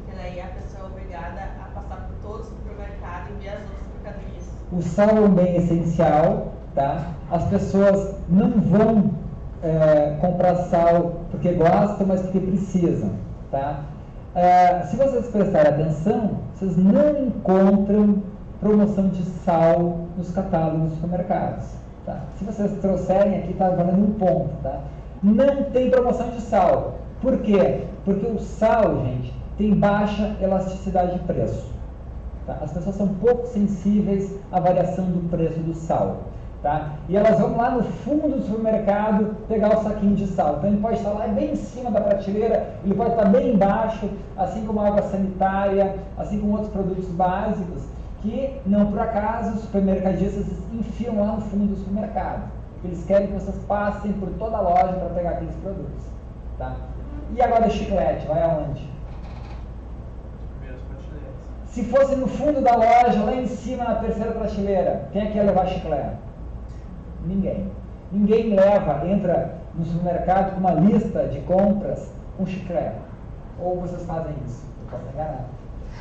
[SPEAKER 2] Porque daí a pessoa é obrigada a passar por todo o supermercado e ver as outras mercadorias.
[SPEAKER 1] O sal é um bem essencial, tá? As pessoas não vão comprar sal porque gostam, mas porque precisam, tá? Se vocês prestarem atenção, vocês não encontram promoção de sal nos catálogos dos supermercados, tá? Se vocês trouxerem aqui, está valendo um ponto, tá? Não tem promoção de sal. Por quê? Porque o sal, gente, tem baixa elasticidade de preço, tá? As pessoas são pouco sensíveis à variação do preço do sal, tá? E elas vão lá no fundo do supermercado pegar o saquinho de sal. Então ele pode estar lá bem em cima da prateleira, ele pode estar bem embaixo, assim como água sanitária, assim como outros produtos básicos, que não por acaso os supermercadistas enfiam lá no fundo do supermercado. Eles querem que vocês passem por toda a loja para pegar aqueles produtos, tá? E agora o chiclete, vai aonde? Se fosse no fundo da loja, lá em cima na terceira prateleira, quem é que ia levar chiclete? Ninguém. Ninguém entra no supermercado com uma lista de compras com chiclete. Ou vocês fazem isso? Eu posso enganar.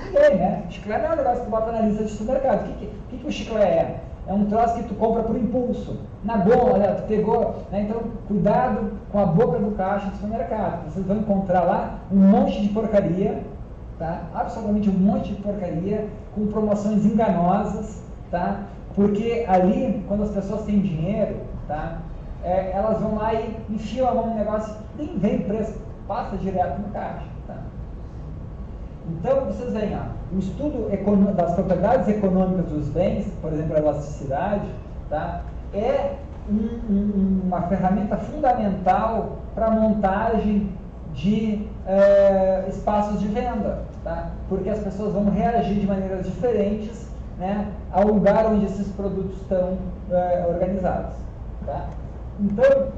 [SPEAKER 1] Ninguém, né? Chiclete não é um negócio que tu bota na lista de supermercado. O que o chiclete é? É um troço que tu compra por impulso. Na goma, né? Tu pegou, né? Então, cuidado com a boca do caixa do supermercado. Vocês vão encontrar lá um monte de porcaria, tá? Absolutamente um monte de porcaria, com promoções enganosas, tá? Porque ali, quando as pessoas têm dinheiro, tá? Elas vão lá e enfiam a mão no negócio, nem vem preço, passa direto no caixa, tá? Então, vocês veem, o estudo das propriedades econômicas dos bens, por exemplo, a elasticidade, tá? É uma ferramenta fundamental para a montagem de espaços de venda, tá? Porque as pessoas vão reagir de maneiras diferentes, né, ao lugar onde esses produtos estão organizados, tá? Então,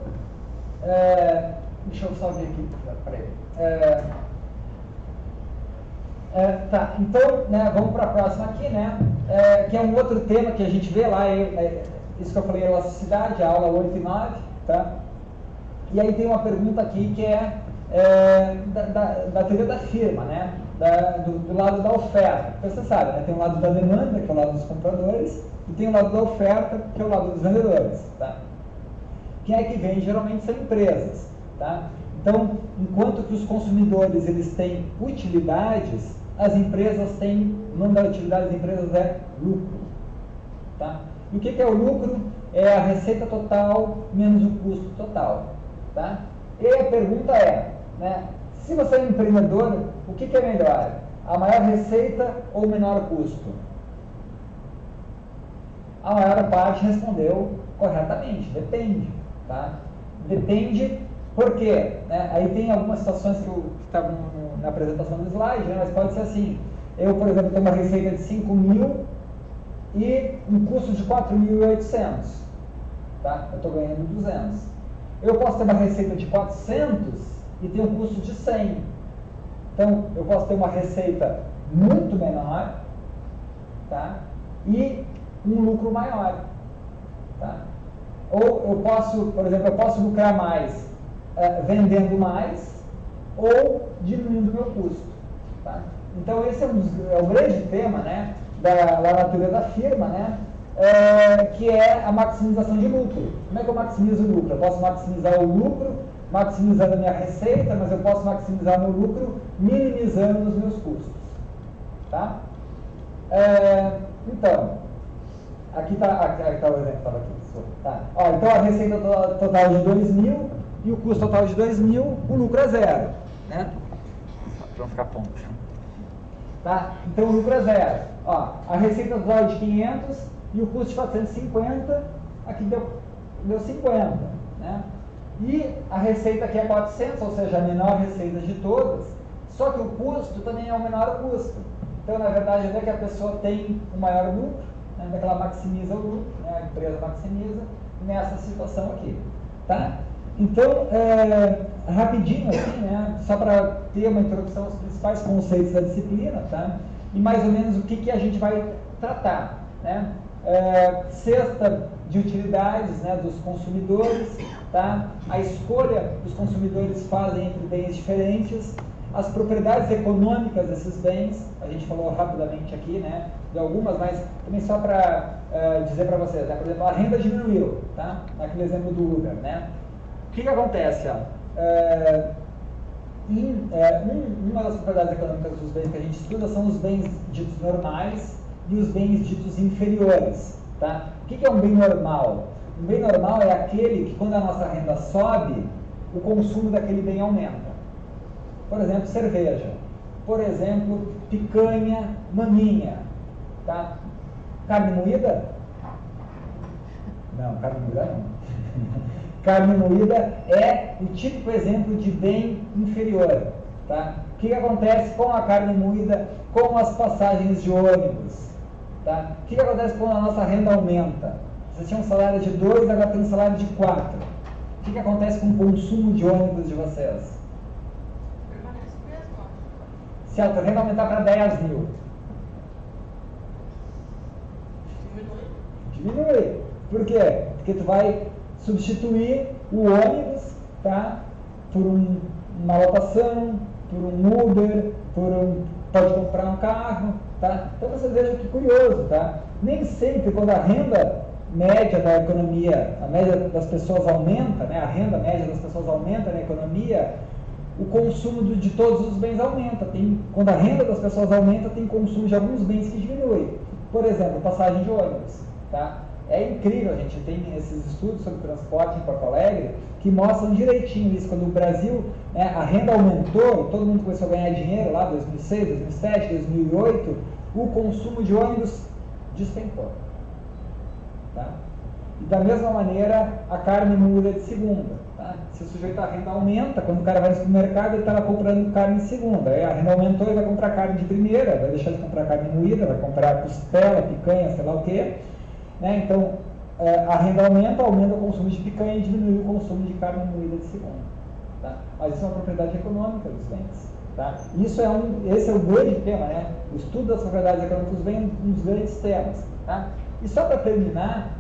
[SPEAKER 1] deixa eu só ver aqui, peraí. Tá, então, né, vamos para a próxima aqui, né, que é um outro tema que a gente vê lá, isso que eu falei, elasticidade, a aula 8 e 9, tá? E aí tem uma pergunta aqui que é da teoria da firma, né, do lado da oferta. Você sabe, né, tem o lado da demanda, que é o lado dos compradores, e tem o lado da oferta, que é o lado dos vendedores, tá? Quem é que vende? Geralmente são empresas, tá? Então, enquanto que os consumidores eles têm utilidades, as empresas têm, o nome da utilidade das empresas é lucro, tá? E o que é o lucro? É a receita total menos o custo total, tá? E a pergunta né, se você é um empreendedor, o que é melhor? A maior receita ou o menor custo? A maior parte respondeu corretamente, depende, tá? Depende. Por quê? Né? Aí tem algumas situações que estavam na apresentação do slide, né? Mas pode ser assim, eu, por exemplo, tenho uma receita de 5.000 e um custo de 4.800, tá? Eu estou ganhando 200. Eu posso ter uma receita de 400 e ter um custo de 100. Então, eu posso ter uma receita muito menor, tá? E um lucro maior, tá? Ou eu posso, por exemplo, eu posso lucrar mais vendendo mais ou diminuindo o meu custo, tá? Então esse é o grande tema, né, lá na teoria da firma, né, que é a maximização de lucro. Como é que eu maximizo o lucro? Eu posso maximizar o lucro maximizando a minha receita, mas eu posso maximizar o meu lucro minimizando os meus custos, tá? Então, aqui está o exemplo, estava aqui. Tá. Então a receita total de 2.000 e o custo total de 2.000, o lucro é 0, né? Para não ficar ponto. Tá? Então o lucro é zero. Ó, a receita total é de 500 e o custo de 450, aqui deu 50. Né? E a receita aqui é 400, ou seja, a menor receita de todas, só que o custo também é o menor custo. Então, na verdade, onde é que a pessoa tem o maior lucro, né? Onde é que ela maximiza o lucro, né? A empresa maximiza, nessa situação aqui. Tá? Então, rapidinho, assim, né? Só para ter uma introdução aos principais conceitos da disciplina, tá? E mais ou menos o que a gente vai tratar. Né? Cesta de utilidades, né, dos consumidores, tá? A escolha que os consumidores fazem entre bens diferentes, as propriedades econômicas desses bens, a gente falou rapidamente aqui, né, de algumas, mas também só para dizer para vocês, né, por exemplo, a renda diminuiu, tá? Naquele exemplo do Uber, né? O que acontece? Ó? Uma das propriedades econômicas dos bens que a gente estuda são os bens ditos normais e os bens ditos inferiores. Tá? O que é um bem normal? Um bem normal é aquele que, quando a nossa renda sobe, o consumo daquele bem aumenta. Por exemplo, cerveja. Por exemplo, picanha, maminha. Tá? Carne moída? Não, carne moída não. Carne moída é o típico exemplo de bem inferior. Tá? O que acontece com a carne moída, com as passagens de ônibus? Tá? O que acontece quando a nossa renda aumenta? Você tinha um salário de 2, agora tem um salário de 4. O que acontece com o consumo de ônibus de vocês?
[SPEAKER 2] Permanece o mesmo.
[SPEAKER 1] Se a renda aumentar para 10 mil, diminui. Por quê? Porque tu vai substituir o ônibus, tá, por uma lotação, por um Uber, pode comprar um carro. Tá? Então você veja que curioso, tá? Nem sempre quando a renda média da economia, a média das pessoas aumenta, né? A renda média das pessoas aumenta na economia, o consumo de todos os bens aumenta. Quando a renda das pessoas aumenta, tem consumo de alguns bens que diminui. Por exemplo, passagem de ônibus. Tá? É incrível, a gente tem esses estudos sobre transporte em Porto Alegre que mostram direitinho isso. Quando o Brasil, né, a renda aumentou, todo mundo começou a ganhar dinheiro lá, 2006, 2007, 2008, o consumo de ônibus despencou. Tá? E da mesma maneira, a carne muda de segunda. Tá? Se o sujeito, a renda aumenta, quando o cara vai no supermercado, ele estava comprando carne de segunda. Aí a renda aumentou, ele vai comprar carne de primeira, vai deixar de comprar carne moída, vai comprar costela, picanha, sei lá o quê. Né? Então, a renda aumenta o consumo de picanha e diminui o consumo de carne moída de segunda. Tá? Mas isso é uma propriedade econômica dos bens. Tá? Esse é o grande tema, né? O estudo das propriedades econômicas dos bens é um dos grandes temas. Tá? E só para terminar,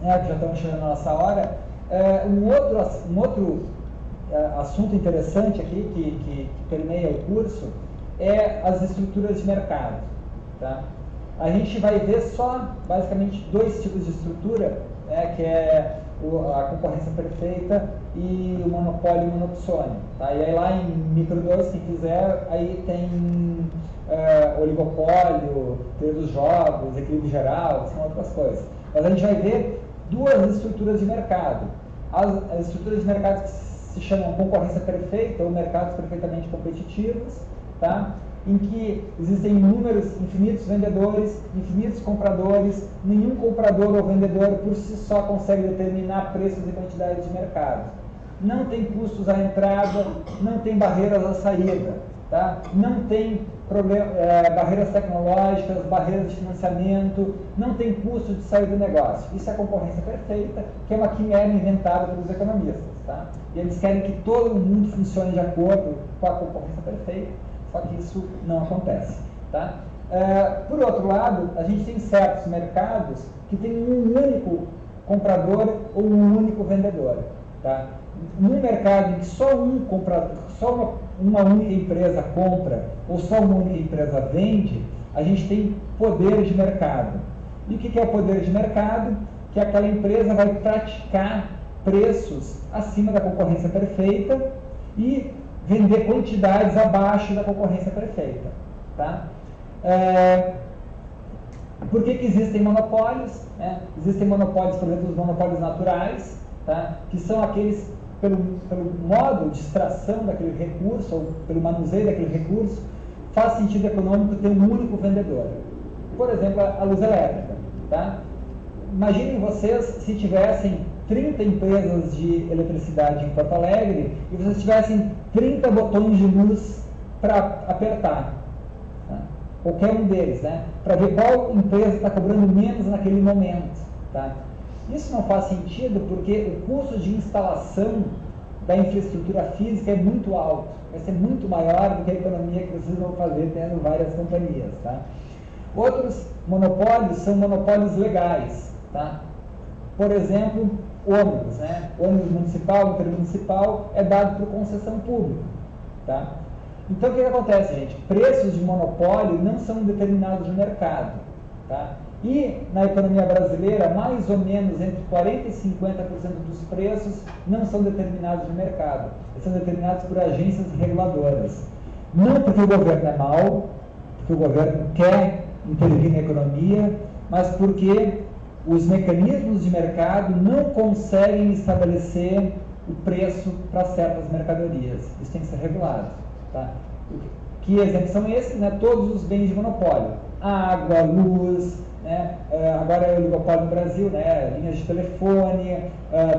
[SPEAKER 1] né, que já estamos chegando na nossa hora, um outro assunto interessante aqui que permeia o curso é as estruturas de mercado. Tá? A gente vai ver só, basicamente, 2 tipos de estrutura, né, que é a concorrência perfeita e o monopólio e o monopsônio. Tá? E aí lá em micro 2, quem quiser, aí tem oligopólio, teoria dos jogos, equilíbrio geral, são outras coisas. Mas a gente vai ver 2 estruturas de mercado. As estruturas de mercado que se chamam concorrência perfeita ou mercados perfeitamente competitivos, tá? Em que existem inúmeros, infinitos vendedores, infinitos compradores, nenhum comprador ou vendedor por si só consegue determinar preços e quantidades de mercado. Não tem custos à entrada, não tem barreiras à saída, tá? Não tem barreiras tecnológicas, barreiras de financiamento, não tem custo de sair do negócio. Isso é a concorrência perfeita, que é uma quimera inventada pelos economistas. Tá? E eles querem que todo mundo funcione de acordo com a concorrência perfeita, só que isso não acontece. Tá? Por outro lado, a gente tem certos mercados que tem um único comprador ou um único vendedor. Tá? Num mercado em que só uma única empresa compra ou só uma única empresa vende, a gente tem poder de mercado. E o que é o poder de mercado? Que aquela empresa vai praticar preços acima da concorrência perfeita e vender quantidades abaixo da concorrência perfeita. Tá? Por que existem monopólios? Né? Existem monopólios, por exemplo, os monopólios naturais, tá? Que são aqueles pelo modo de extração daquele recurso, ou pelo manuseio daquele recurso, faz sentido econômico ter um único vendedor. Por exemplo, a luz elétrica. Tá? Imaginem vocês se tivessem 30 empresas de eletricidade em Porto Alegre e vocês tivessem 30 botões de luz para apertar. Tá? Qualquer um deles, né? Para ver qual empresa está cobrando menos naquele momento. Tá? Isso não faz sentido porque o custo de instalação da infraestrutura física é muito alto. Vai ser muito maior do que a economia que vocês vão fazer tendo várias companhias. Tá? Outros monopólios são monopólios legais. Tá? Por exemplo, ônibus. Né? Ônibus municipal, intermunicipal é dado por concessão pública. Tá? Então, o que acontece, gente? Preços de monopólio não são determinados no mercado. Tá? E na economia brasileira, mais ou menos entre 40% e 50% dos preços não são determinados no mercado. Eles são determinados por agências reguladoras. Não porque o governo é mau, porque o governo quer intervir na economia, mas porque os mecanismos de mercado não conseguem estabelecer o preço para certas mercadorias. Isso tem que ser regulado. Tá? Que exemplos são esses? Né? Todos os bens de monopólio. Água, luz, né? Agora é o oligopólio no Brasil, né? Linhas de telefone,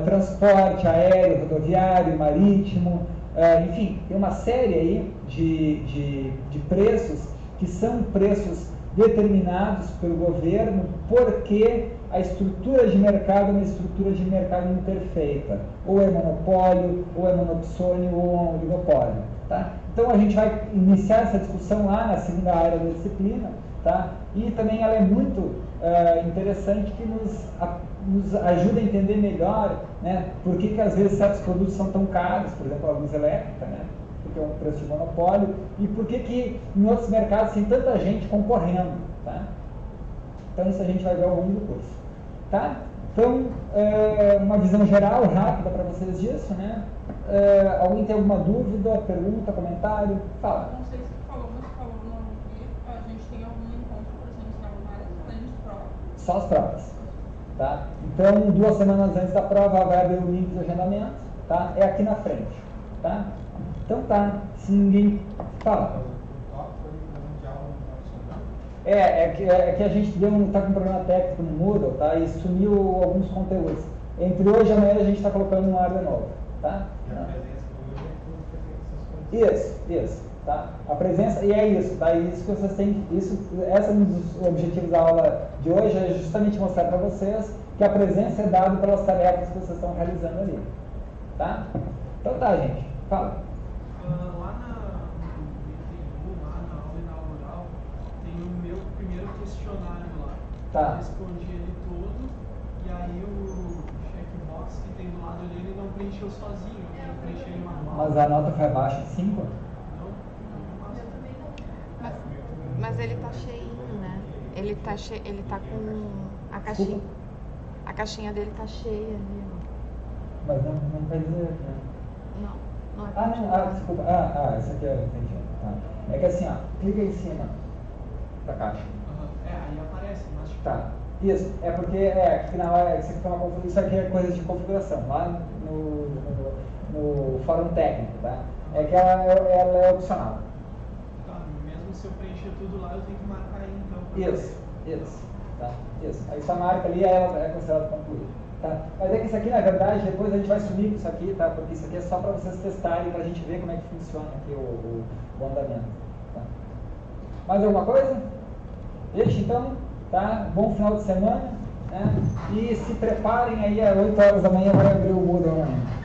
[SPEAKER 1] transporte aéreo, rodoviário, marítimo, enfim, tem uma série aí de preços que são preços determinados pelo governo porque a estrutura de mercado é uma estrutura de mercado imperfeita. Ou é monopólio, ou é monopsônio, ou é um oligopólio. Tá? Então a gente vai iniciar essa discussão lá na segunda área da disciplina, tá? E também ela é muito interessante que nos ajuda a entender melhor, né, por que às vezes certos produtos são tão caros, por exemplo a luz elétrica, né, porque é um preço de monopólio, e por que em outros mercados tem tanta gente concorrendo. Tá? Então isso a gente vai ver ao longo do curso. Tá? Então, uma visão geral, rápida para vocês disso, né? Alguém tem alguma dúvida, pergunta, comentário? Fala.
[SPEAKER 2] Não sei se tu falou, mas tu falou no dia, a gente tem algum encontro presencial mais além de prova.
[SPEAKER 1] Só as provas. Tá? Então, 2 semanas antes da prova vai abrir o link de agendamento, tá? É aqui na frente. Tá? Então tá, se ninguém fala. É que a gente está com um problema técnico no Moodle, tá? E sumiu alguns conteúdos. Entre hoje e amanhã a gente está colocando no ar de novo, tá? Isso, tá? A presença, e é isso, tá? Isso que vocês têm, esse é um dos objetivos da aula de hoje, é justamente mostrar para vocês que a presença é dada pelas tarefas que vocês estão realizando ali, tá? Então tá, gente, fala.
[SPEAKER 5] Lá na aula inaugural, tem o meu primeiro questionário lá.
[SPEAKER 1] Tá.
[SPEAKER 5] Eu respondi ele todo, e aí o checkbox que tem do lado dele não preencheu sozinho, eu preenchi ele manual.
[SPEAKER 1] Mas a nota foi abaixo de 5?
[SPEAKER 5] Não,
[SPEAKER 4] Mas ele tá cheinho, né? Ele tá com a caixinha. A caixinha dele tá cheia ali, ó.
[SPEAKER 1] Mas não quer dizer, né?
[SPEAKER 4] Não é
[SPEAKER 1] Desculpa. Isso aqui eu entendi. Tá. É que assim, ó, clica em cima da caixa.
[SPEAKER 5] aí aparece, mas tipo...
[SPEAKER 1] Tá. Isso, é porque aqui na hora isso aqui, isso aqui é coisa de configuração, lá no fórum técnico, tá? É que ela é opcional.
[SPEAKER 5] Tá, mesmo se eu preencher tudo lá, eu tenho que marcar aí então.
[SPEAKER 1] Isso. Tá? Isso. Aí essa marca ali ela é considerada concluída. Tá? Mas é que isso aqui, na verdade, depois a gente vai sumir com isso aqui, tá? Porque isso aqui é só para vocês testarem, para a gente ver como é que funciona aqui o andamento. Tá? Mais alguma coisa? Gente, então, tá? Bom final de semana, né? E se preparem aí às 8 horas da manhã, vai abrir o Moodle amanhã.